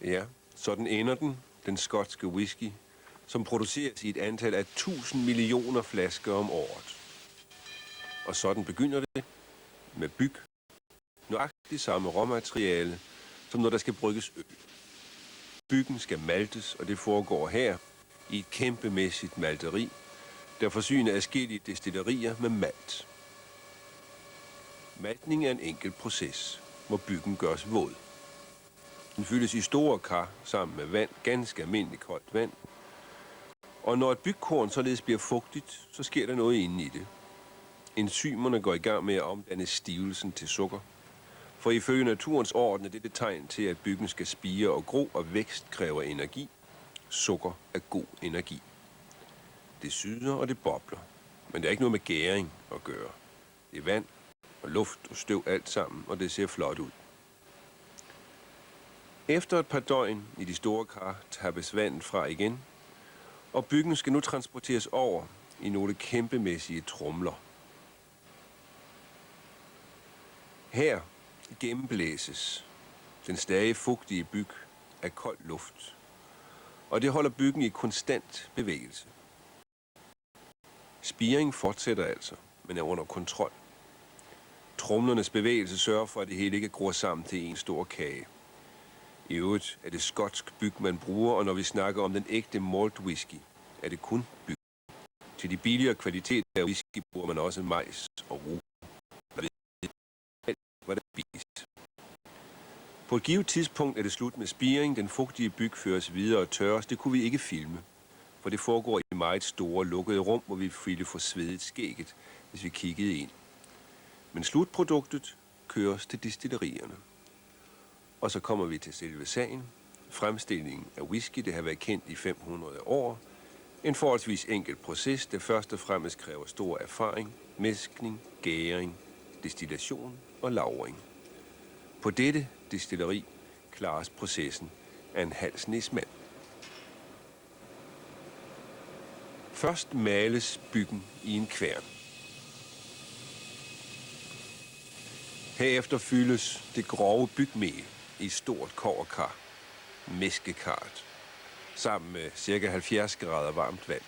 Ja, sådan ender den skotske whisky, som produceres i et antal af 1000 millioner flasker om året. Og sådan begynder det med byg, nøjagtigt samme råmateriale, som når der skal brygges øl. Byggen skal maltes, og det foregår her i et kæmpemæssigt malteri, der forsyner adskillige destillerier med malt. Maltning er en enkel proces, hvor byggen gøres våd. Den fyldes i store kar sammen med vand, ganske almindeligt koldt vand. Og når et bygkorn således bliver fugtigt, så sker der noget inde i det. Enzymerne går i gang med at omdanne stivelsen til sukker. For ifølge naturens orden er det tegn til, at byggen skal spire og gro, og vækst kræver energi. Sukker er god energi. Det syder og det bobler, men det er ikke noget med gæring at gøre. Det er vand og luft og støv alt sammen, og det ser flot ud. Efter et par døgn i de store kar tappes vandet fra igen, og byggen skal nu transporteres over i nogle kæmpemæssige tromler. Her gennemblæses den stadig fugtige byg af kold luft, og det holder byggen i konstant bevægelse. Spiring fortsætter altså, men er under kontrol. Tromlernes bevægelse sørger for, at det hele ikke gror sammen til en stor kage. I øvrigt er det skotsk byg, man bruger, og når vi snakker om den ægte malt whisky, er det kun byg. Til de billigere kvaliteter af whisky bruger man også majs og rug. På et givet tidspunkt er det slut med spiring. Den fugtige byg føres videre og tørres. Det kunne vi ikke filme, for det foregår i meget store lukkede rum, hvor vi ville få svedet skægget, hvis vi kiggede ind. Men slutproduktet køres til distillerierne. Og så kommer vi til selve sagen. Fremstillingen af whisky, det har været kendt i 500 år. En forholdsvis enkel proces, der først og fremmest kræver stor erfaring, mæskning, gæring, destillation og lagring. På dette destilleri klares processen af en halv snesmand. Først males byggen i en kværn. Herefter fyldes det grove bygmel i et stort kobberkar, mæskekarret, sammen med ca. 70 grader varmt vand.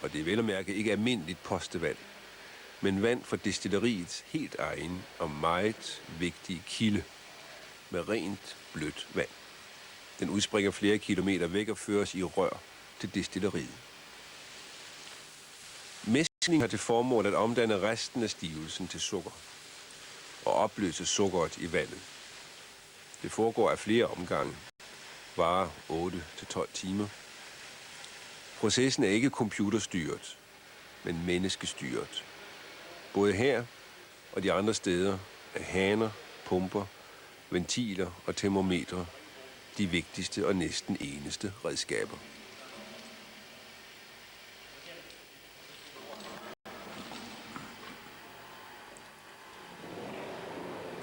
Og det er vel at mærke ikke almindeligt postevand, men vand fra destilleriets helt egen og meget vigtige kilde med rent blødt vand. Den udspringer flere kilometer væk og føres i rør til destilleriet. Mæskning har til formål at omdanne resten af stivelsen til sukker og opløse sukkeret i vandet. Det foregår af flere omgange, varer 8-12 timer. Processen er ikke computerstyret, men menneskestyret. Både her og de andre steder er haner, pumper, ventiler og termometre de vigtigste og næsten eneste redskaber.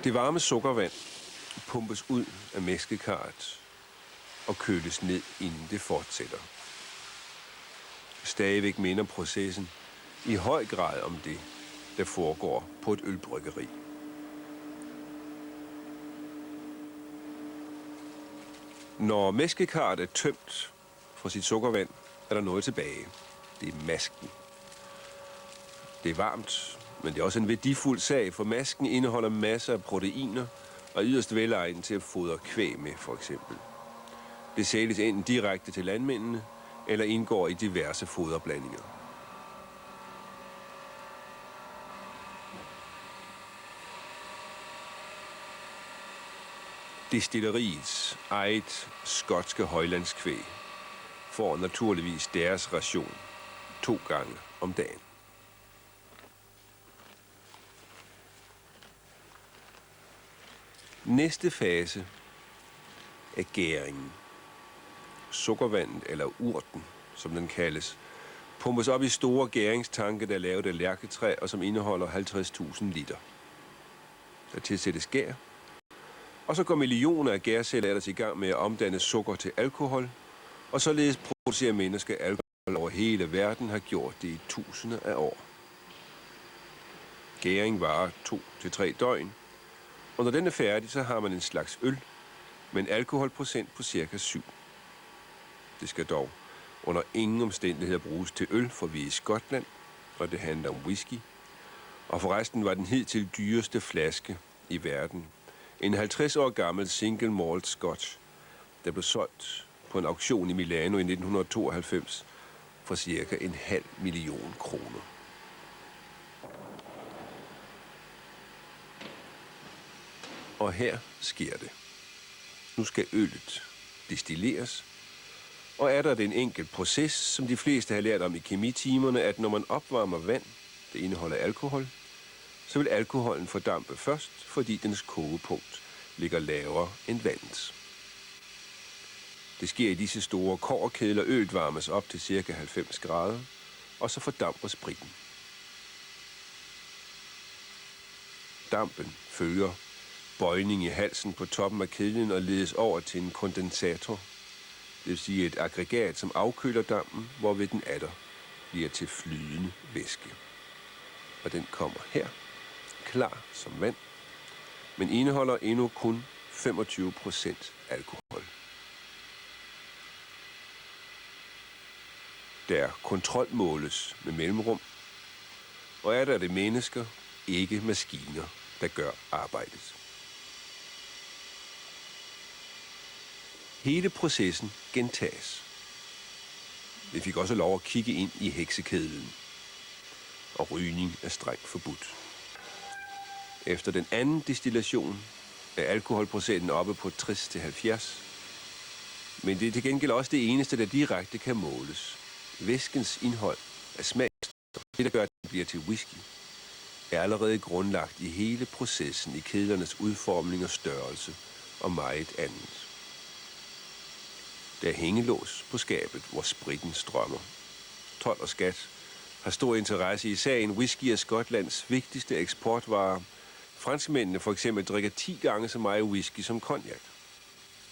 Det varme sukkervand pumpes ud af mæskekarret og køles ned, inden det fortsætter. Stadigvæk minder processen i høj grad om det, der foregår på et ølbryggeri. Når mæskekarret er tømt for sit sukkervand, er der noget tilbage. Det er masken. Det er varmt, men det er også en værdifuld sag, for masken indeholder masser af proteiner og er yderst velegnet til at fodre kvæg med, for eksempel. Det sælges enten direkte til landmændene, eller indgår i diverse foderblandinger. Destilleriets eget skotske højlandskvæg får naturligvis deres ration 2 gange om dagen. Næste fase er gæringen. Sukkervandet, eller urten, som den kaldes, pumpes op i store gæringstanke, der er lavet af lærketræ, og som indeholder 50.000 liter. Der tilsættes gær, og så går millioner af gærceller ellers i gang med at omdanne sukker til alkohol, og således producerer mennesker alkohol over hele verden, har gjort det i tusinder af år. Gæring varer 2 til 3 døgn, og når den er færdig, så har man en slags øl med en alkoholprocent på ca. 7. Det skal dog under ingen omstændigheder bruges til øl, for vi er i Skotland, og det handler om whisky. Og forresten var den hidtil dyreste flaske i verden en 50 år gammel single malt skotsk, der blev solgt på en auktion i Milano i 1992 for ca. 500.000 kroner. Og her sker det. Nu skal øllet destilleres, og er der den enkelt proces, som de fleste har lært om i kemitimerne, at når man opvarmer vand, det indeholder alkohol, så vil alkoholen fordampe først, fordi dens kogepunkt ligger lavere end vandets. Det sker i disse store kobberkedler, øllet varmes op til ca. 90 grader, og så fordamper spritten. Dampen følger bøjning i halsen på toppen af kedlen og ledes over til en kondensator, det vil sige et aggregat, som afkøler dampen, hvorved den atter bliver til flydende væske. Og den kommer her, klar som vand, men indeholder endnu kun 25% alkohol. Der kontrolmåles med mellemrum, og er der det mennesker, ikke maskiner, der gør arbejdet. Hele processen gentages. Vi fik også lov at kigge ind i heksekedlen, og rygning er strengt forbudt. Efter den anden destillation er alkoholprocenten oppe på 60-70, men det er til gengæld også det eneste, der direkte kan måles. Væskens indhold af smagsstoffer, det der gør, at den bliver til whisky, er allerede grundlagt i hele processen i kedlernes udformning og størrelse og meget andet. Der er hængelås på skabet, hvor spritten strømmer. Told og skat har stor interesse i sagen. Whisky er Skotlands vigtigste eksportvare. Franskmændene for eksempel drikker 10 gange så meget whisky som cognac.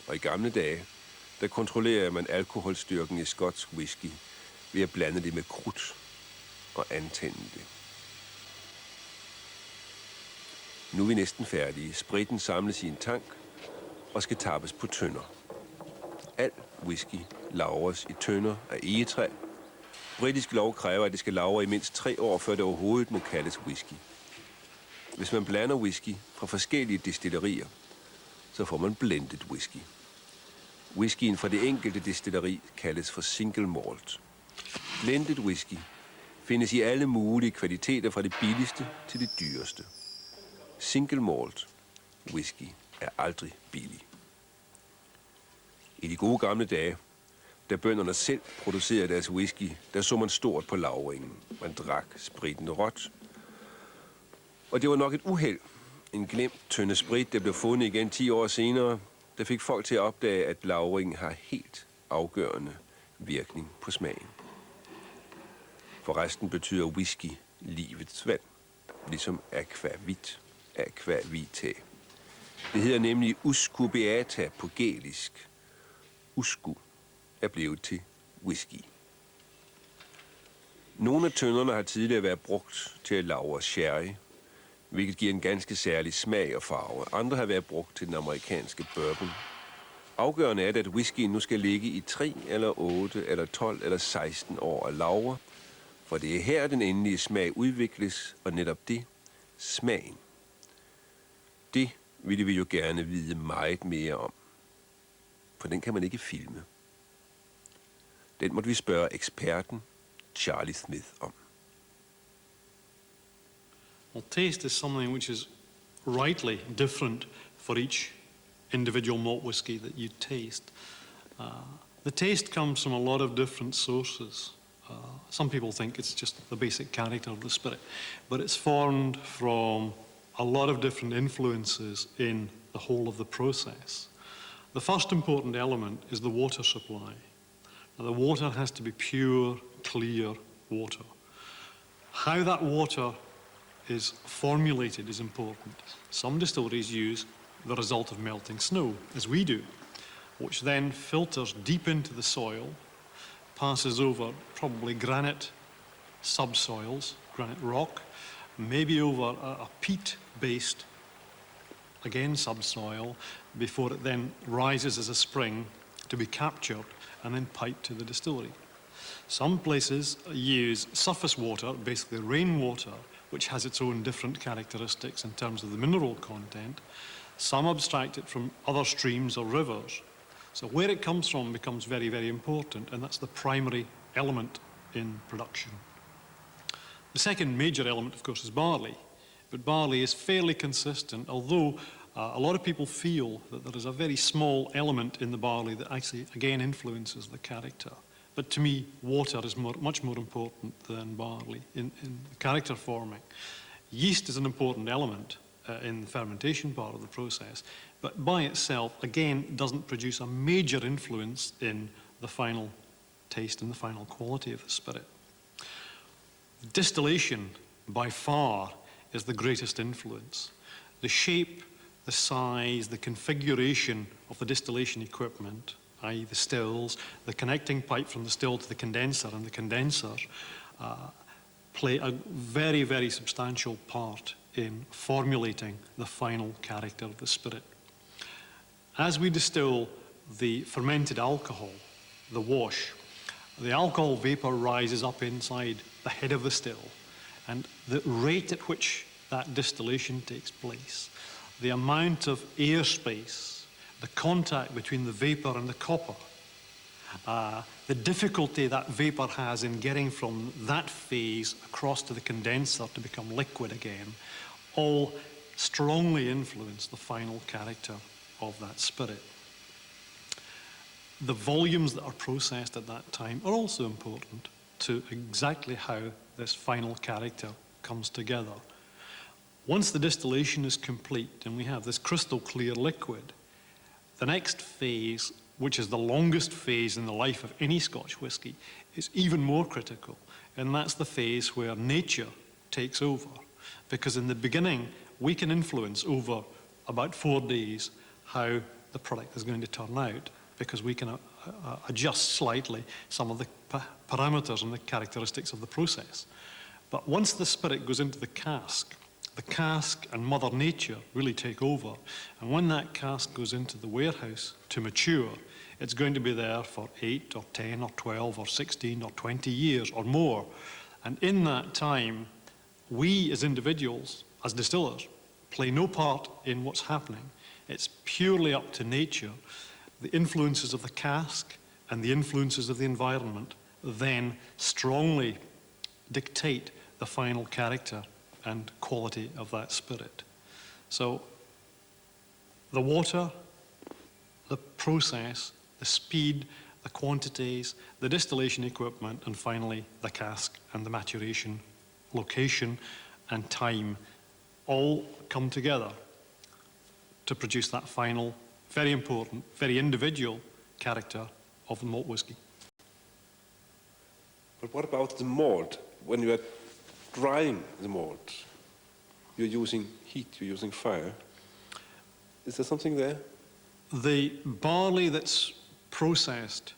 Og i gamle dage, der kontrollerer man alkoholstyrken i skotsk whisky ved at blande det med krudt og antænde det. Nu er vi næsten færdige. Spritten samles i en tank og skal tappes på tønder. Al whisky lagres i tønder af egetræ. Britisk lov kræver, at det skal lagre i mindst 3 år, før det overhovedet må kaldes whisky. Hvis man blander whisky fra forskellige destillerier, så får man blended whisky. Whiskyen fra det enkelte destilleri kaldes for single malt. Blended whisky findes i alle mulige kvaliteter, fra det billigste til det dyreste. Single malt whisky er aldrig billig. I de gode gamle dage, da bønderne selv producerede deres whisky, der så man stort på lagringen. Man drak spritten råt. Og det var nok et uheld. En glemt tønde sprit, der blev fundet igen 10 år senere, der fik folk til at opdage, at lagringen har helt afgørende virkning på smagen. Forresten betyder whisky livets vand, ligesom aquavit, aquavitae. Det hedder nemlig uscu beata på gælisk. Uscu er blevet til whisky. Nogle af tønderne har tidligere været brugt til at lagre sherry, hvilket giver en ganske særlig smag og farve. Andre har været brugt til den amerikanske bourbon. Afgørende er det, at whiskyen nu skal ligge i 3 eller 8 eller 12 eller 16 år at lagre, for det er her, den endelige smag udvikles, og netop det, smagen. Det ville vi jo gerne vide meget mere om, for den kan man ikke filme. Den måtte vi spørge eksperten Charlie Smith om. Well, taste is something which is rightly different for each individual malt whisky that you taste. The taste comes from a lot of different sources. Some people think it's just the basic character of the spirit, but it's formed from a lot of different influences in the whole of the process. The first important element is the water supply. Now, the water has to be pure, clear water. How that water is formulated is important. Some distilleries use the result of melting snow, as we do, which then filters deep into the soil, passes over probably granite subsoils, granite rock, maybe over a peat-based again subsoil, before it then rises as a spring to be captured and then piped to the distillery. Some places use surface water, basically rainwater, which has its own different characteristics in terms of the mineral content. Some abstract it from other streams or rivers. So where it comes from becomes very, very important, and that's the primary element in production. The second major element, of course, is barley. But barley is fairly consistent, although a lot of people feel that there is a very small element in the barley that actually, again, influences the character. But to me, water is much more important than barley in character forming. Yeast is an important element in the fermentation part of the process, but by itself, again, doesn't produce a major influence in the final taste and the final quality of the spirit. Distillation, by far, is the greatest influence. The shape, the size, the configuration of the distillation equipment, i.e. the stills, the connecting pipe from the still to the condenser and the condenser, play a very, very substantial part in formulating the final character of the spirit. As we distill the fermented alcohol, the wash, the alcohol vapor rises up inside the head of the still, and the rate at which that distillation takes place, the amount of airspace, the contact between the vapor and the copper, the difficulty that vapor has in getting from that phase across to the condenser to become liquid again, all strongly influence the final character of that spirit. The volumes that are processed at that time are also important to exactly how this final character comes together. Once the distillation is complete and we have this crystal clear liquid, the next phase, which is the longest phase in the life of any Scotch whisky, is even more critical, and that's the phase where nature takes over. Because in the beginning, we can influence over about 4 days how the product is going to turn out, because we can adjust slightly some of the parameters and the characteristics of the process. But once the spirit goes into the cask and Mother Nature really take over. And when that cask goes into the warehouse to mature, it's going to be there for 8 or 10 or 12 or 16 or 20 years or more. And in that time, we as individuals, as distillers, play no part in what's happening. It's purely up to nature. The influences of the cask and the influences of the environment then strongly dictate the final character and quality of that spirit. So the water, the process, the speed, the quantities, the distillation equipment, and finally the cask and the maturation location and time all come together to produce that final, very important, very individual character of the malt whisky. But what about the malt? When you are drying the malt, you're using heat, you're using fire. Is there something there? The barley that's processed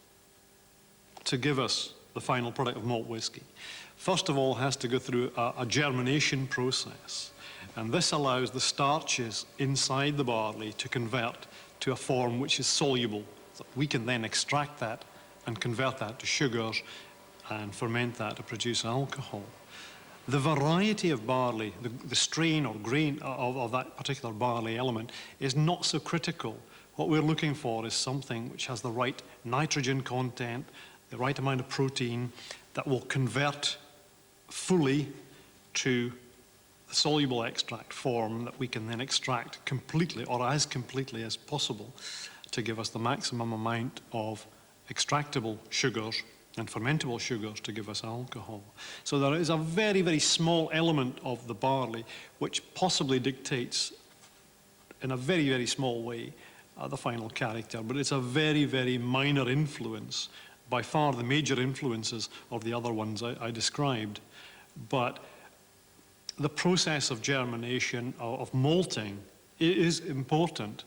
to give us the final product of malt whisky, first of all, has to go through a germination process. And this allows the starches inside the barley to convert to a form which is soluble. So we can then extract that and convert that to sugars and ferment that to produce alcohol. The variety of barley, the strain or grain of that particular barley element is not so critical. What we're looking for is something which has the right nitrogen content, the right amount of protein that will convert fully to the soluble extract form that we can then extract completely or as completely as possible to give us the maximum amount of extractable sugars and fermentable sugars to give us alcohol. So there is a very, very small element of the barley which possibly dictates in a very, very small way the final character, but it's a very, very minor influence. By far the major influences of the other ones I described. But the process of germination, of malting, is important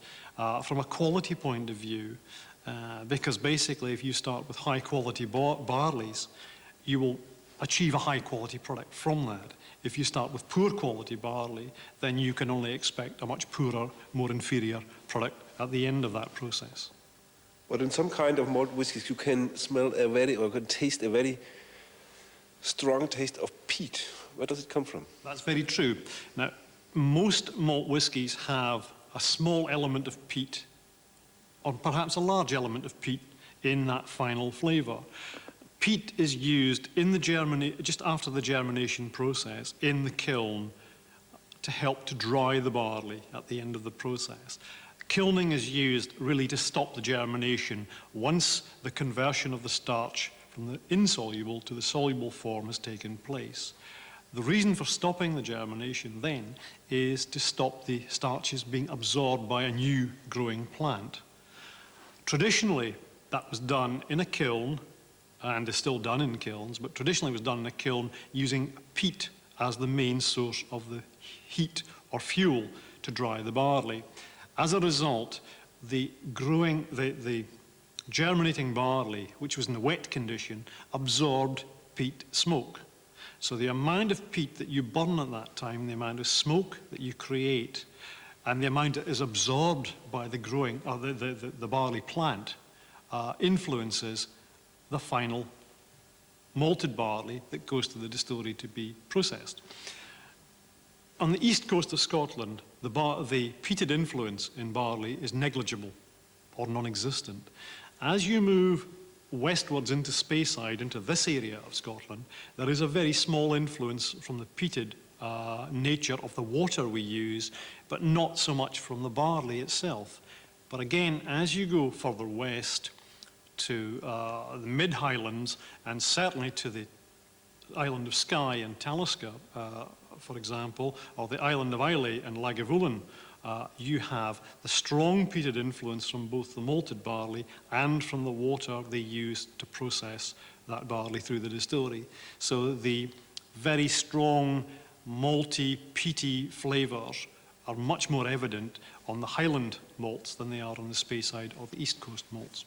from a quality point of view. Because basically if you start with high quality barleys, you will achieve a high quality product from that. If you start with poor quality barley, then you can only expect a much poorer, more inferior product at the end of that process. But in some kind of malt whiskies, you can smell or can taste a very strong taste of peat. Where does it come from? That's very true. Now, most malt whiskies have a small element of peat, or perhaps a large element of peat in that final flavour. Peat is used in the just after the germination process in the kiln to help to dry the barley at the end of the process. Kilning is used really to stop the germination once the conversion of the starch from the insoluble to the soluble form has taken place. The reason for stopping the germination then is to stop the starches being absorbed by a new growing plant. Traditionally, that was done in a kiln, and is still done in kilns, but traditionally it was done in a kiln using peat as the main source of the heat or fuel to dry the barley. As a result, the germinating barley, which was in a wet condition, absorbed peat smoke. So the amount of peat that you burn at that time, the amount of smoke that you create, and the amount that is absorbed by the growing, or the barley plant, influences the final malted barley that goes to the distillery to be processed. On the east coast of Scotland, the peated influence in barley is negligible or non-existent. As you move westwards into Speyside, into this area of Scotland, there is a very small influence from the peated nature of the water we use, but not so much from the barley itself. But again, as you go further west to the mid-Highlands, and certainly to the island of Skye and Talisker, for example, or the island of Islay and Lagavulin, you have the strong peated influence from both the malted barley and from the water they use to process that barley through the distillery. So the very strong malty, peaty flavours are much more evident on the Highland malts than they are on the Speyside or the East Coast malts.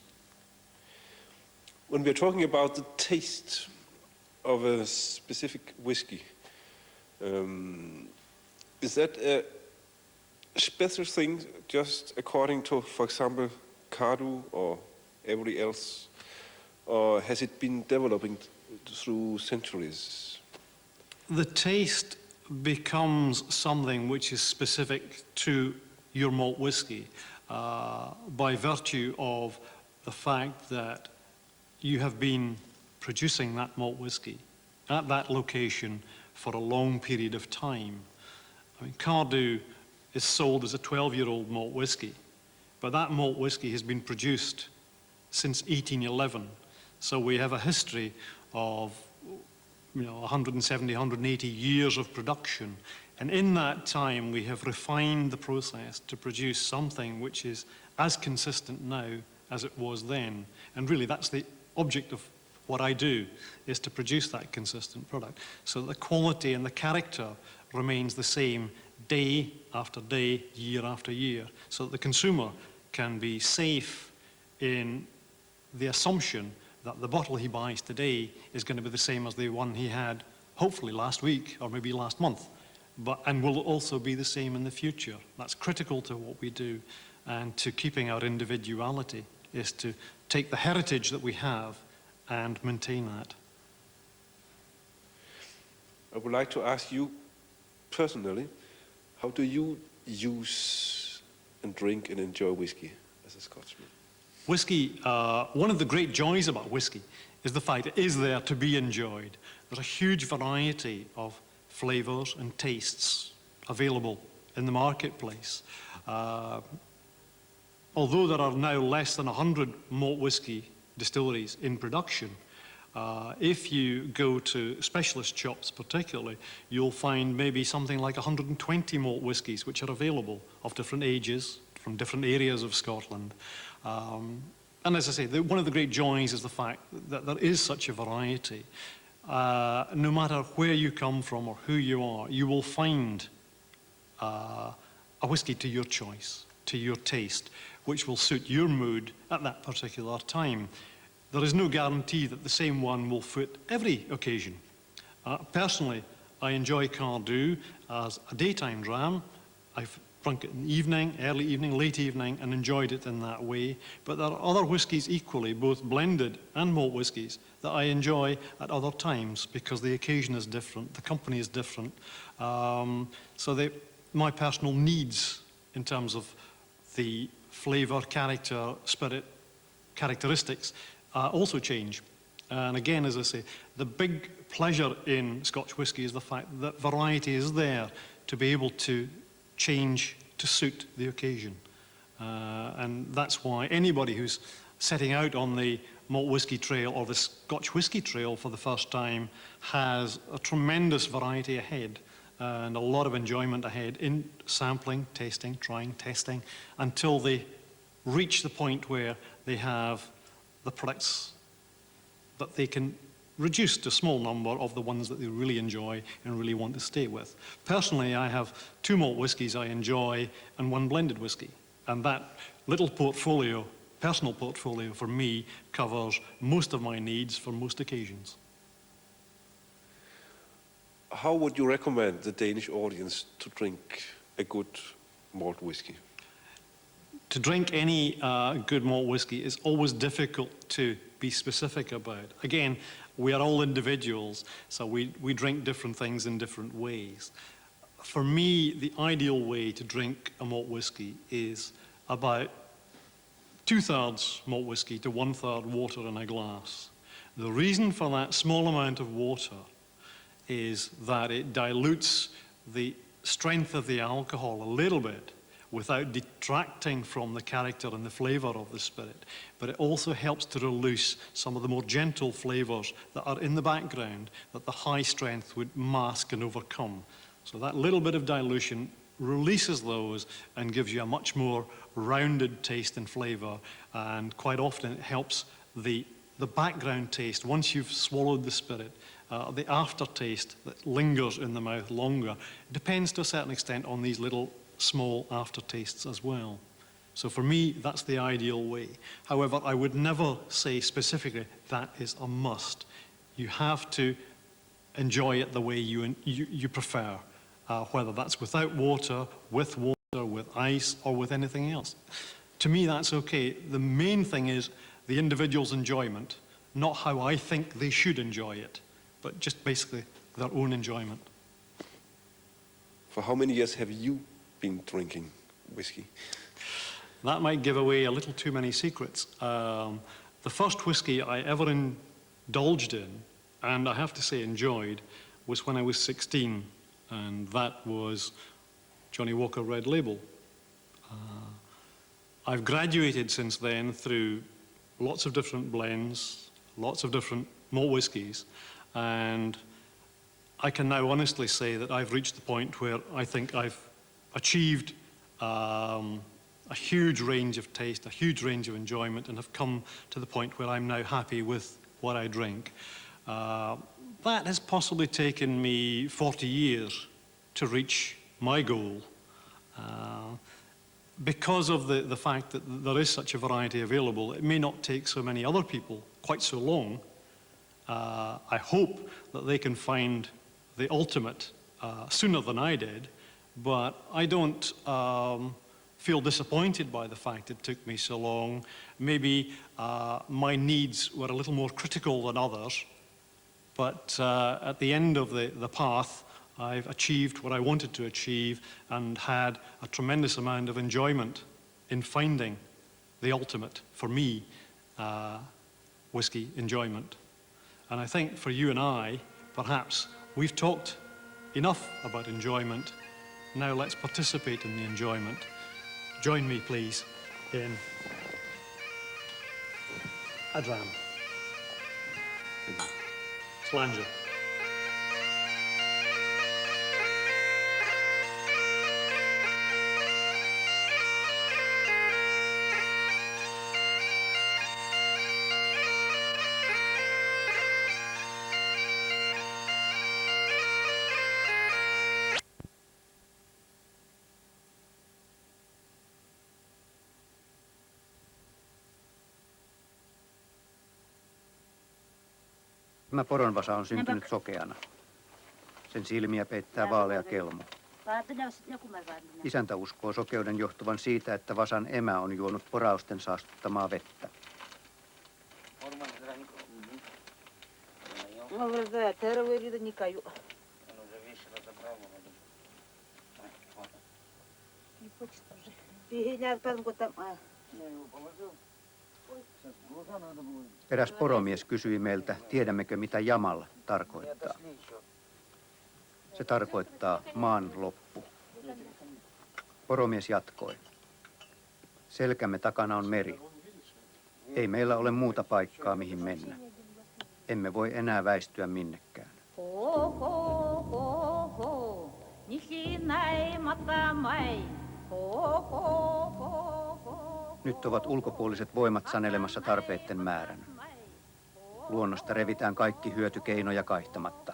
When we're talking about the taste of a specific whiskey, is that a special thing just according to, for example, Cardu or everybody else? Or has it been developing through centuries? The taste becomes something which is specific to your malt whiskey by virtue of the fact that you have been producing that malt whiskey at that location for a long period of time. I mean, Cardu is sold as a 12-year-old malt whiskey, but that malt whiskey has been produced since 1811. So we have a history of 170, 180 years of production. And in that time, we have refined the process to produce something which is as consistent now as it was then. And really, that's the object of what I do, is to produce that consistent product. So the quality and the character remains the same day after day, year after year, so that the consumer can be safe in the assumption that the bottle he buys today is going to be the same as the one he had hopefully last week or maybe last month, and will also be the same in the future. That's critical to what we do and to keeping our individuality, is to take the heritage that we have and maintain that. I would like to ask you personally, how do you use and drink and enjoy whiskey as a Scotsman? Whiskey, one of the great joys about whiskey is the fact it is there to be enjoyed. There's a huge variety of flavours and tastes available in the marketplace. Although there are now less than 100 malt whiskey distilleries in production, if you go to specialist shops particularly, you'll find maybe something like 120 malt whiskies which are available of different ages from different areas of Scotland. And as I say, one of the great joys is the fact that there is such a variety. No matter where you come from or who you are, you will find a whiskey to your choice, to your taste, which will suit your mood at that particular time. There is no guarantee that the same one will fit every occasion. Personally, I enjoy Cardew as a daytime dram. I've drunk it in the evening, early evening, late evening, and enjoyed it in that way. But there are other whiskies equally, both blended and malt whiskies, that I enjoy at other times because the occasion is different, the company is different. My personal needs in terms of the flavour, character, spirit, characteristics also change. And again, as I say, the big pleasure in Scotch whisky is the fact that variety is there to be able to change to suit the occasion. And that's why anybody who's setting out on the malt whisky trail or the Scotch whisky trail for the first time has a tremendous variety ahead and a lot of enjoyment ahead in sampling, tasting, trying, testing, until they reach the point where they have the products that they can reduce to a small number of the ones that they really enjoy and really want to stay with. Personally, I have 2 malt whiskies I enjoy and 1 blended whisky. And that little portfolio, personal portfolio for me, covers most of my needs for most occasions. How would you recommend the Danish audience to drink a good malt whiskey? To drink any good malt whiskey is always difficult to be specific about. Again, we are all individuals, so we drink different things in different ways. For me, the ideal way to drink a malt whiskey is about 2/3 malt whiskey to 1/3 water in a glass. The reason for that small amount of water is that it dilutes the strength of the alcohol a little bit without detracting from the character and the flavour of the spirit. But it also helps to release some of the more gentle flavours that are in the background that the high strength would mask and overcome. So that little bit of dilution releases those and gives you a much more rounded taste and flavour, and quite often it helps the background taste. Once you've swallowed the spirit, the aftertaste that lingers in the mouth longer depends to a certain extent on these little small aftertastes as well. So for me, that's the ideal way. However, I would never say specifically that is a must. You have to enjoy it the way you prefer, whether that's without water, with ice, or with anything else. To me, that's okay. The main thing is the individual's enjoyment, not how I think they should enjoy it, but just basically their own enjoyment. For how many years have you been drinking whiskey? That might give away a little too many secrets. The first whiskey I ever indulged in, and I have to say enjoyed, was when I was 16, and that was Johnnie Walker Red Label. I've graduated since then through lots of different blends, lots of different malt whiskies, and I can now honestly say that I've reached the point where I think I've achieved a huge range of taste, a huge range of enjoyment, and have come to the point where I'm now happy with what I drink. That has possibly taken me 40 years to reach my goal. Because of the fact that there is such a variety available, it may not take so many other people quite so long. I hope that they can find the ultimate sooner than I did, but I don't feel disappointed by the fact it took me so long. Maybe my needs were a little more critical than others, but at the end of the path, I've achieved what I wanted to achieve and had a tremendous amount of enjoyment in finding the ultimate, for me, whiskey enjoyment. And I think for you and I, perhaps we've talked enough about enjoyment. Now let's participate in the enjoyment. Join me, please, in a dram. Slanger. Tämä poronvasa on syntynyt sokeana. Sen silmiä peittää vaalea kelmu. Isäntä uskoo sokeuden johtuvan siitä, että vasan emä on juonut porausten saastuttamaa vettä. Eräs poromies kysyi meiltä, tiedämmekö mitä jamal tarkoittaa. Se tarkoittaa maan loppu. Poromies jatkoi. Selkämme takana on meri. Ei meillä ole muuta paikkaa, mihin mennä. Emme voi enää väistyä minnekään. Nyt ovat ulkopuoliset voimat sanelemassa tarpeitten määrän. Luonnosta revitään kaikki hyötykeinoja kaihtamatta.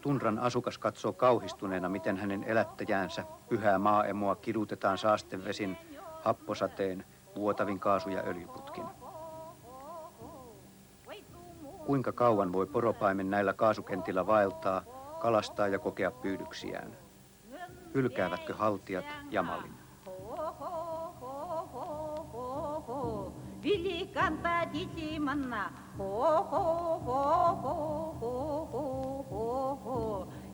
Tundran asukas katsoo kauhistuneena, miten hänen elättäjäänsä, pyhää maaemoa, kidutetaan saastevesin, happosateen, vuotavin kaasu- ja öljyputkin. Kuinka kauan voi poropaimen näillä kaasukentillä vaeltaa, kalastaa ja kokea pyydyksiään? Hylkäävätkö haltijat jamalin? Великанта детей манна,